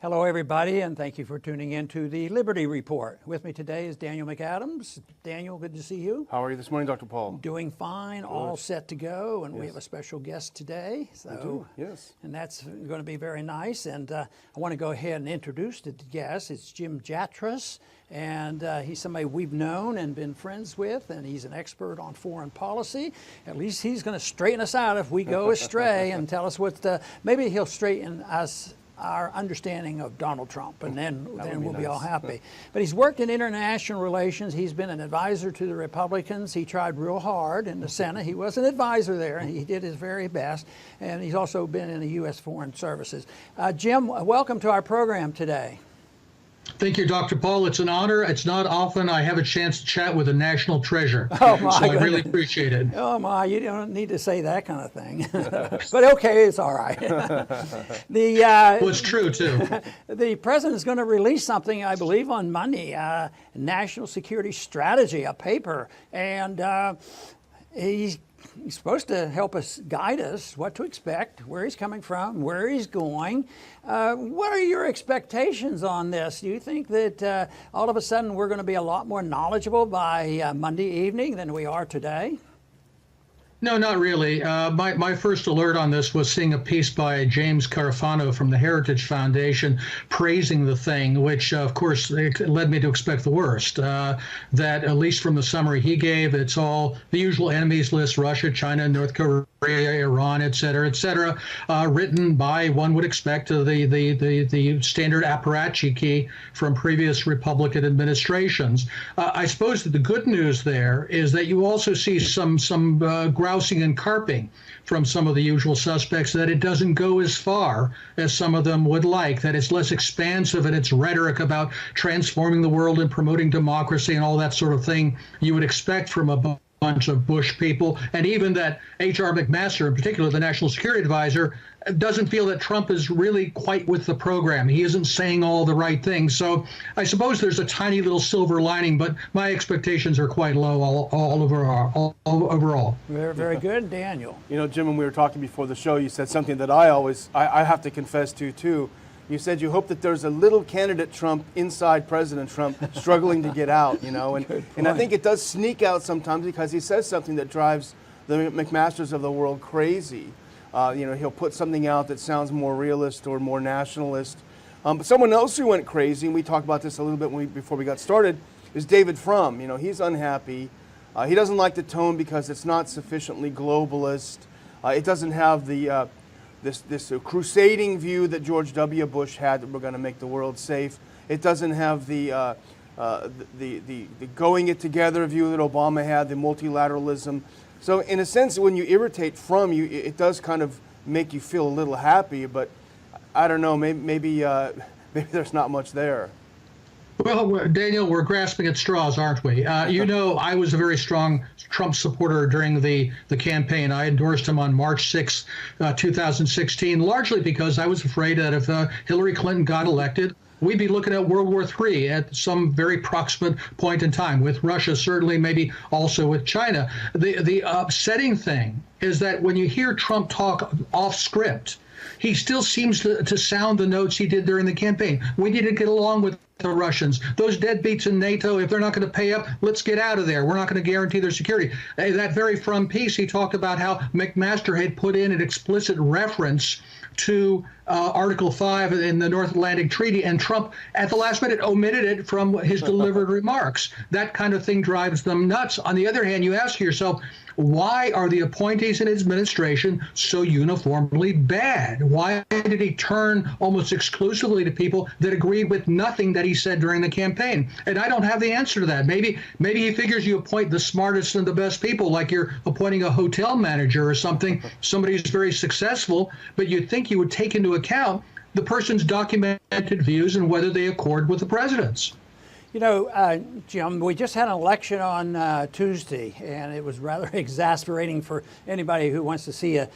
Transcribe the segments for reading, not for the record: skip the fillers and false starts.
Hello, everybody, and thank you for tuning in to the Liberty Report. With me today is Daniel McAdams. Daniel, good to see you. How are you this morning, Dr. Paul? Doing fine, all set to go, and we have a special guest today. We do, yes. And that's going to be very nice. And I want to go ahead and introduce the guest. It's Jim Jatras, and he's somebody we've known and been friends with, and he's an expert on foreign policy. At least he's going to straighten us out if we go astray and tell us maybe he'll straighten us our understanding of Donald Trump, and then we'll be all happy. But he's worked in international relations. He's been an advisor to the Republicans. He tried real hard in the Senate. He was an advisor there, and he did his very best. And he's also been in the U.S. Foreign Services. Jim, welcome to our program today. Thank you, Dr. Paul. It's an honor. It's not often I have a chance to chat with a national treasure. Oh, my so goodness. I really appreciate it. Oh, my, you don't need to say that kind of thing. But okay, it's all right. Well, it's true, too. The president is going to release something, I believe, on Monday, National Security Strategy, a paper. And he's supposed to help us, guide us, what to expect, where he's coming from, where he's going. What are your expectations on this? Do you think that all of a sudden we're going to be a lot more knowledgeable by Monday evening than we are today? No, not really. My first alert on this was seeing a piece by James Carafano from the Heritage Foundation praising the thing, which, of course, led me to expect the worst. That, at least from the summary he gave, it's all the usual enemies list: Russia, China, North Korea, Iran, et cetera, written by, one would expect, the standard apparatchiki from previous Republican administrations. I suppose that the good news there is that you also see some grousing and carping from some of the usual suspects, that it doesn't go as far as some of them would like, that it's less expansive in its rhetoric about transforming the world and promoting democracy and all that sort of thing you would expect from a bunch of Bush people, and even that H.R. McMaster, in particular, the National Security Advisor, doesn't feel that Trump is really quite with the program. He isn't saying all the right things. So I suppose there's a tiny little silver lining, but my expectations are quite low overall. Very, very good, Daniel. You know, Jim, when we were talking before the show, you said something that I have to confess to, too. You said you hope that there's a little candidate Trump inside President Trump struggling to get out, you know. And I think it does sneak out sometimes because he says something that drives the McMasters of the world crazy. You know, he'll put something out that sounds more realist or more nationalist. But someone else who went crazy, and we talked about this a little bit before we got started, is David Frum. You know, he's unhappy. He doesn't like the tone because it's not sufficiently globalist. It doesn't have the this crusading view that George W. Bush had, that we're going to make the world safe. It doesn't have the going it together view that Obama had, the multilateralism. So in a sense, when you irritate Frum, it does kind of make you feel a little happy, but I don't know, maybe there's not much there. Well, Daniel, we're grasping at straws, aren't we? You know, I was a very strong Trump supporter during the campaign. I endorsed him on March 6, 2016, largely because I was afraid that if Hillary Clinton got elected, we'd be looking at World War III at some very proximate point in time, with Russia, certainly, maybe also with China. The upsetting thing is that when you hear Trump talk off script, he still seems to sound the notes he did during the campaign. We need to get along with the Russians. Those deadbeats in NATO, if they're not going to pay up, let's get out of there. We're not going to guarantee their security. That very Frum piece, he talked about how McMaster had put in an explicit reference to Article 5 in the North Atlantic Treaty, and Trump, at the last minute, omitted it from his delivered remarks. That kind of thing drives them nuts. On the other hand, you ask yourself, why are the appointees in his administration so uniformly bad? Why did he turn almost exclusively to people that agreed with nothing that he said during the campaign? And I don't have the answer to that. Maybe he figures you appoint the smartest and the best people, like you're appointing a hotel manager or something, somebody who's very successful, but you'd think you would take into account the person's documented views and whether they accord with the president's. You know, Jim, we just had an election on Tuesday, and it was rather exasperating for anybody who wants to see a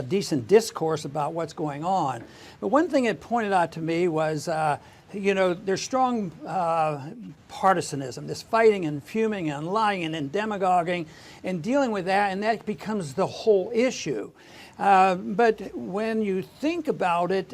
decent discourse about what's going on. But one thing it pointed out to me was there's strong partisanism, this fighting and fuming and lying and demagoguing and dealing with that, and that becomes the whole issue. But when you think about it,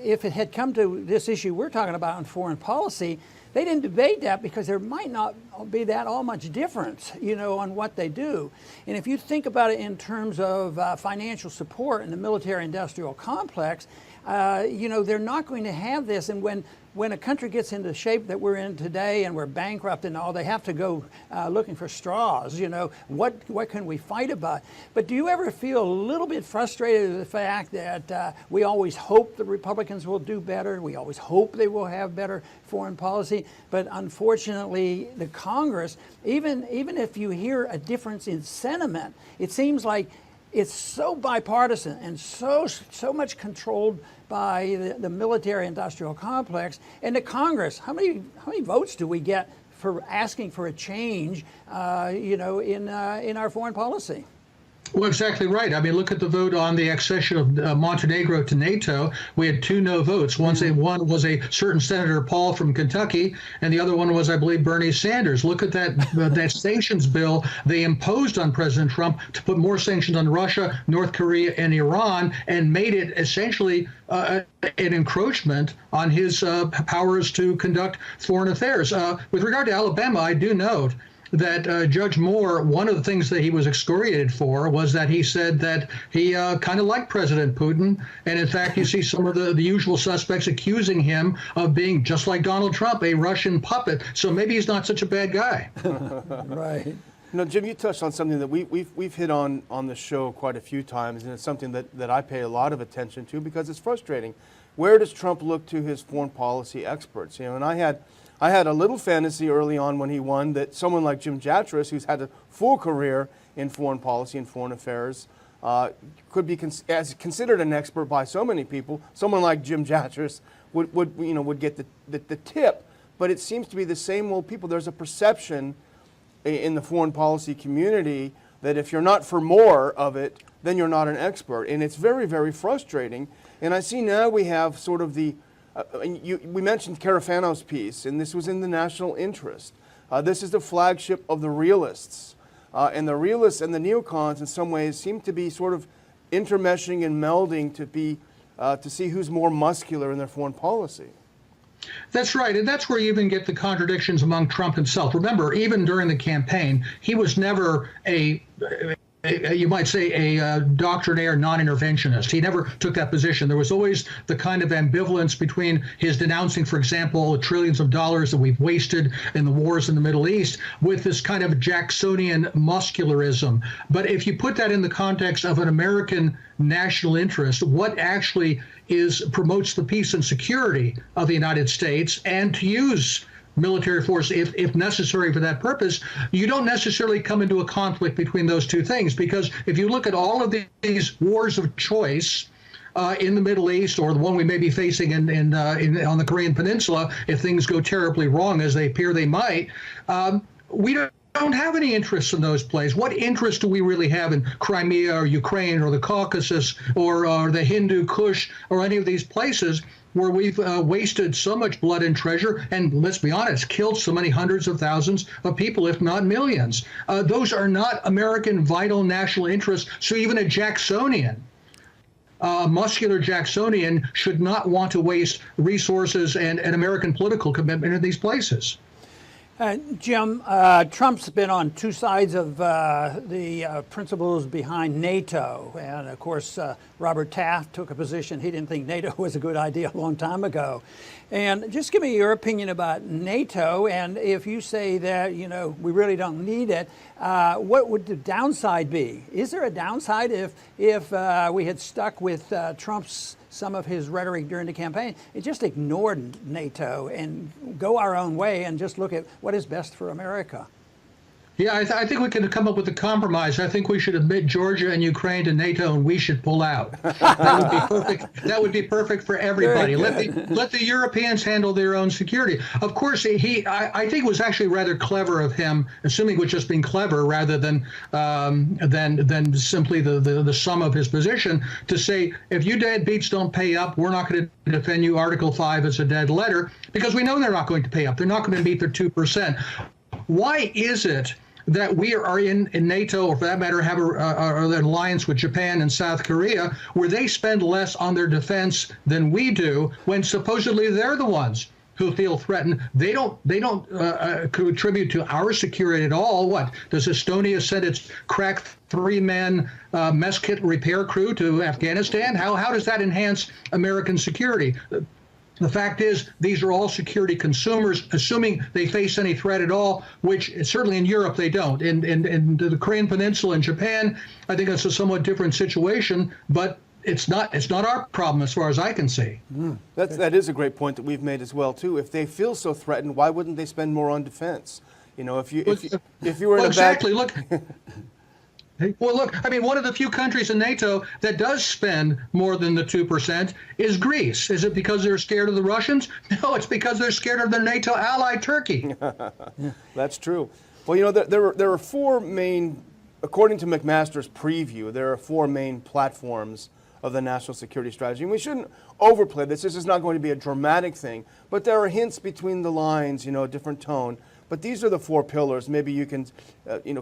if it had come to this issue we're talking about in foreign policy, they didn't debate that because there might not be that all much difference, on what they do. And if you think about it in terms of financial support in the military-industrial complex, they're not going to have this. And when a country gets into the shape that we're in today and we're bankrupt and all, they have to go looking for straws. What can we fight about? But do you ever feel a little bit frustrated with the fact that we always hope the Republicans will do better? We always hope they will have better foreign policy. But unfortunately, the Congress, even if you hear a difference in sentiment, it seems like it's so bipartisan and so much controlled by the military-industrial complex. And the Congress, how many votes do we get for asking for a change, in our foreign policy? Well, exactly right. I mean, look at the vote on the accession of Montenegro to NATO. We had 2 no votes. One was a certain Senator Paul from Kentucky, and the other one was, I believe, Bernie Sanders. Look at that sanctions bill they imposed on President Trump to put more sanctions on Russia, North Korea, and Iran, and made it essentially an encroachment on his powers to conduct foreign affairs. With regard to Alabama, I do note that Judge Moore, one of the things that he was excoriated for was that he said that he kind of liked President Putin. And in fact, you see some of the usual suspects accusing him of being, just like Donald Trump, a Russian puppet. So maybe he's not such a bad guy. Right. Jim, you touched on something that we've hit on the show quite a few times, and it's something that I pay a lot of attention to because it's frustrating. Where does Trump look to his foreign policy experts? And I had a little fantasy early on when he won that someone like Jim Jatras, who's had a full career in foreign policy and foreign affairs, could be considered an expert by so many people. Someone like Jim Jatras would get the tip, but it seems to be the same old people. There's a perception in the foreign policy community that if you're not for more of it, then you're not an expert, and it's very, very frustrating. And I see now we have sort of we mentioned Carafano's piece, and this was in the national interest. This is the flagship of the realists. And the realists and the neocons in some ways seem to be sort of intermeshing and melding to see who's more muscular in their foreign policy. That's right. And that's where you even get the contradictions among Trump himself. Remember, even during the campaign, he was never you might say a doctrinaire non-interventionist. He never took that position. There was always the kind of ambivalence between his denouncing, for example, the trillions of dollars that we've wasted in the wars in the Middle East with this kind of Jacksonian muscularism. But if you put that in the context of an American national interest, what actually promotes the peace and security of the United States, and to use military force if necessary for that purpose, you don't necessarily come into a conflict between those two things. Because if you look at all of these wars of choice in the Middle East, or the one we may be facing on the Korean Peninsula, if things go terribly wrong, as they appear they might, we don't have any interests in those places. What interest do we really have in Crimea or Ukraine or the Caucasus or the Hindu Kush or any of these places where we've wasted so much blood and treasure and, let's be honest, killed so many hundreds of thousands of people, if not millions? Those are not American vital national interests. So even a Jacksonian, muscular Jacksonian, should not want to waste resources and American political commitment in these places. Jim, Trump's been on two sides of the principles behind NATO. And of course, Robert Taft took a position he didn't think NATO was a good idea a long time ago. And just give me your opinion about NATO. And if you say that, we really don't need it, what would the downside be? Is there a downside if we had stuck with some of his rhetoric during the campaign and just ignored NATO and go our own way and just look at what is best for America? Yeah, I think we can come up with a compromise. I think we should admit Georgia and Ukraine to NATO, and we should pull out. That would be perfect. That would be perfect for everybody. Let the Europeans handle their own security. Of course, I think it was actually rather clever of him, assuming it was just being clever rather than simply the sum of his position, to say, if you deadbeats don't pay up, we're not going to defend you. Article 5 is a dead letter, because we know they're not going to pay up. They're not going to meet their 2%. Why is it that we are in NATO, or for that matter, have an alliance with Japan and South Korea, where they spend less on their defense than we do, when supposedly they're the ones who feel threatened? They don't contribute to our security at all. What does Estonia send its crack 3-man mess kit repair crew to Afghanistan? How does that enhance American security? The fact is, these are all security consumers, assuming they face any threat at all, which certainly in Europe they don't. In the Korean Peninsula and Japan, I think it's a somewhat different situation, but it's not our problem as far as I can see. That is a great point that we've made as well too. If they feel so threatened, why wouldn't they spend more on defense? You know, if you were in a exactly. bad... Look. Well, look, I mean, one of the few countries in NATO that does spend more than the 2% is Greece. Is it because they're scared of the Russians? No, it's because they're scared of their NATO ally, Turkey. That's true. Well, you know, there are four main, according to McMaster's preview, there are four main platforms of the national security strategy. And we shouldn't overplay this. This is not going to be a dramatic thing, but there are hints between the lines, you know, a different tone. But these are the four pillars. Maybe you can,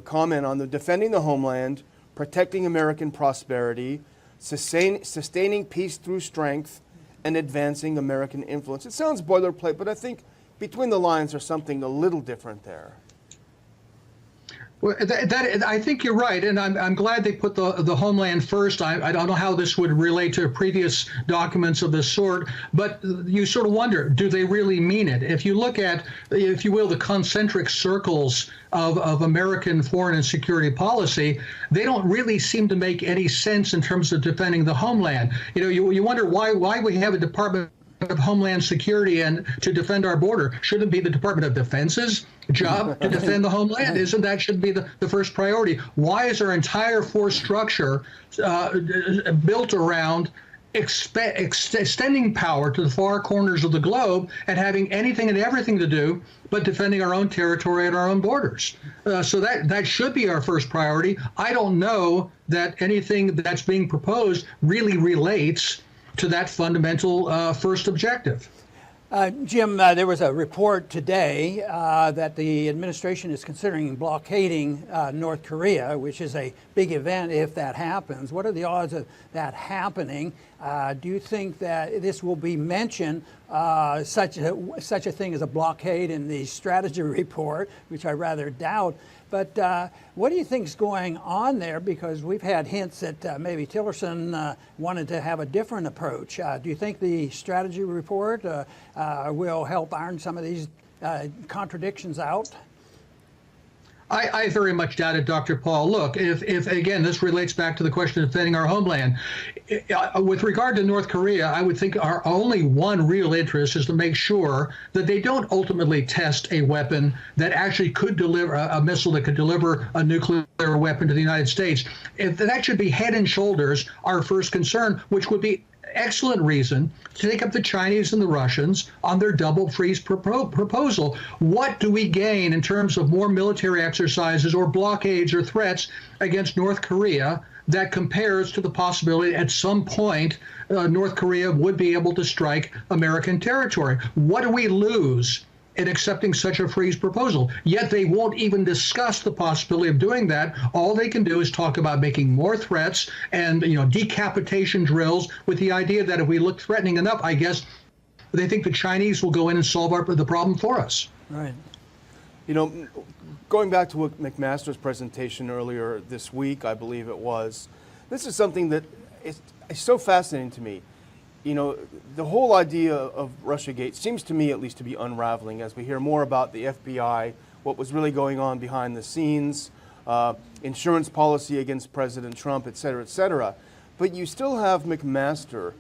comment on the defending the homeland, protecting American prosperity, sustaining peace through strength, and advancing American influence. It sounds boilerplate, but I think between the lines there's something a little different there. Well, I think you're right, and I'm glad they put the homeland first. I don't know how this would relate to previous documents of this sort, but you sort of wonder, do they really mean it? If you look at, if you will, the concentric circles of American foreign and security policy, they don't really seem to make any sense in terms of defending the homeland. You know, you wonder why we have a Department of Homeland Security and to defend our border. Shouldn't it be the Department of Defense's job to defend the homeland? Isn't that should be the first priority? Why is our entire force structure built around extending power to the far corners of the globe and having anything and everything to do but defending our own territory and our own borders? So that should be our first priority. I don't know that anything that's being proposed really relates to that fundamental first objective. Jim, there was a report today that the administration is considering blockading North Korea, which is a big event if that happens. What are the odds of that happening? Do you think that this will be mentioned, such a thing as a blockade in the strategy report, which I rather doubt? But what do you think is going on there? Because we've had hints that maybe Tillerson wanted to have a different approach. Do you think the strategy report will help iron some of these contradictions out? I very much doubt it, Dr. Paul. Look, if again, this relates back to the question of defending our homeland. With regard to North Korea, I would think our only one real interest is to make sure that they don't ultimately test a weapon that actually could deliver a missile that could deliver a nuclear weapon to the United States. If that should be head and shoulders our first concern, which would be excellent reason to take up the Chinese and the Russians on their double freeze proposal. What do we gain in terms of more military exercises or blockades or threats against North Korea that compares to the possibility at some point North Korea would be able to strike American territory? What do we lose in accepting such a freeze proposal? Yet they won't even discuss the possibility of doing that. All they can do is talk about making more threats and decapitation drills, with the idea that if we look threatening enough, I guess they think the Chinese will go in and solve the problem for us. Right. Going back to McMaster's presentation earlier this week, I believe it was, this is something that is so fascinating to me. The whole idea of Russiagate seems to me at least to be unraveling as we hear more about the FBI, what was really going on behind the scenes, insurance policy against President Trump, et cetera, et cetera. But you still have McMaster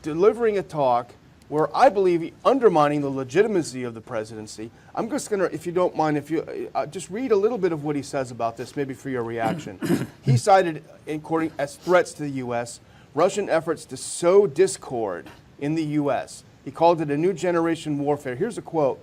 delivering a talk where I believe undermining the legitimacy of the presidency. I'm just going to, if you don't mind, if you just read a little bit of what he says about this, maybe for your reaction. He cited, according as threats to the U.S., Russian efforts to sow discord in the U.S. He called it a new generation warfare. Here's a quote.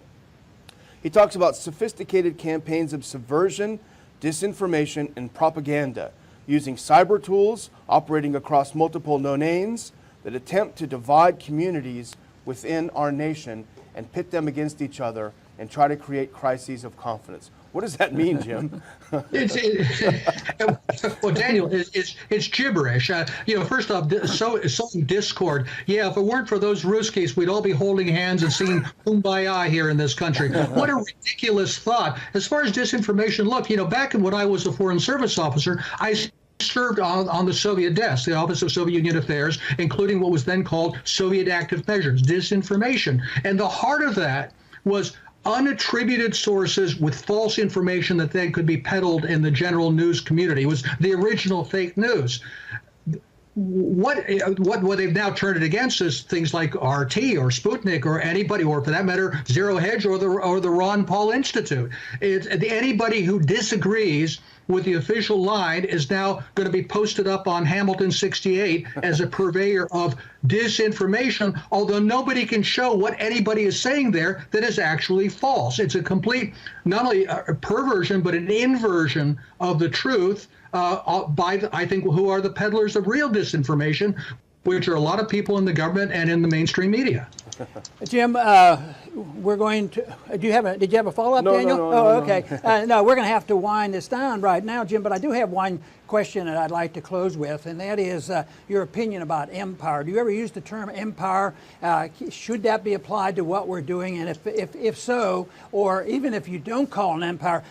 He talks about sophisticated campaigns of subversion, disinformation, and propaganda, using cyber tools, operating across multiple domains that attempt to divide communities within our nation and pit them against each other and try to create crises of confidence. What does that mean, Jim? Well, Daniel, it's gibberish. First off, sowing discord. Yeah, if it weren't for those Ruskies, we'd all be holding hands and singing Kumbaya here in this country. What a ridiculous thought. As far as disinformation, look, back when I was a Foreign Service officer, I served on the Soviet desk, the Office of Soviet Union Affairs, including what was then called Soviet Active Measures, disinformation. And the heart of that was unattributed sources with false information that then could be peddled in the general news community. It was the original fake news. What they've now turned it against is things like RT or Sputnik or anybody, or for that matter, Zero Hedge or the Ron Paul Institute. Anybody who disagrees with the official line is now going to be posted up on Hamilton 68 as a purveyor of disinformation, although nobody can show what anybody is saying there that is actually false. It's a complete, not only a perversion, but an inversion of the truth I think, who are the peddlers of real disinformation, which are a lot of people in the government and in the mainstream media. Jim, we're going to. Did you have a follow-up, No, Daniel? no, okay. No, we're going to have to wind this down right now, Jim. But I do have one question that I'd like to close with, and that is your opinion about empire. Do you ever use the term empire? Should that be applied to what we're doing? And if so, or even if you don't call an empire,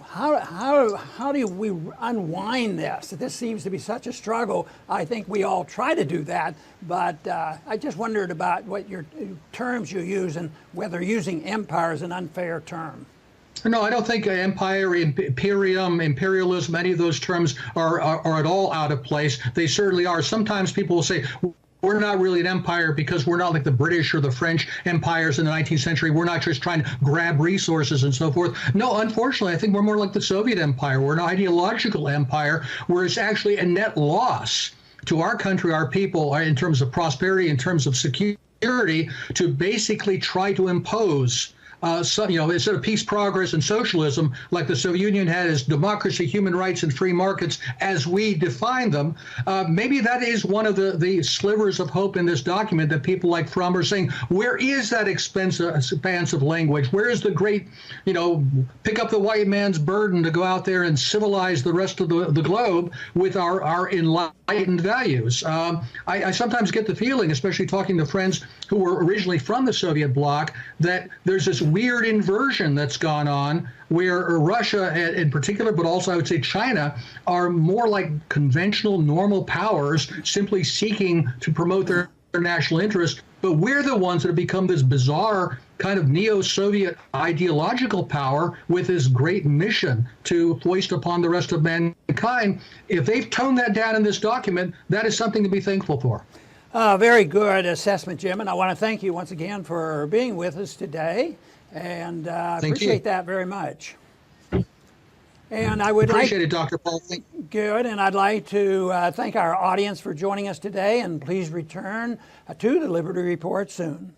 how do we unwind this? This seems to be such a struggle. I think we all try to do that, but I just wondered about what your terms you use and whether using empire is an unfair term. No, I don't think empire, imperialism, any of those terms are at all out of place. They certainly are. Sometimes people will say, we're not really an empire because we're not like the British or the French empires in the 19th century. We're not just trying to grab resources and so forth. No, unfortunately, I think we're more like the Soviet Empire. We're an ideological empire where it's actually a net loss to our country, our people, in terms of prosperity, in terms of security, to basically try to impose instead of peace, progress, and socialism, like the Soviet Union had as democracy, human rights, and free markets as we define them, maybe that is one of the slivers of hope in this document that people like Fromm are saying, where is that expansive language? Where is the great, pick up the white man's burden to go out there and civilize the rest of the globe with our enlightened values? I sometimes get the feeling, especially talking to friends who were originally from the Soviet bloc, that there's this weird inversion that's gone on where Russia in particular, but also I would say China, are more like conventional normal powers simply seeking to promote their national interest. But we're the ones that have become this bizarre kind of neo-Soviet ideological power with this great mission to foist upon the rest of mankind. If they've toned that down in this document, that is something to be thankful for. Very good assessment, Jim, and I want to thank you once again for being with us today, and appreciate that very much. And I would appreciate it, Dr. Paul. Good, and I'd like to thank our audience for joining us today, and please return to the Liberty Report soon.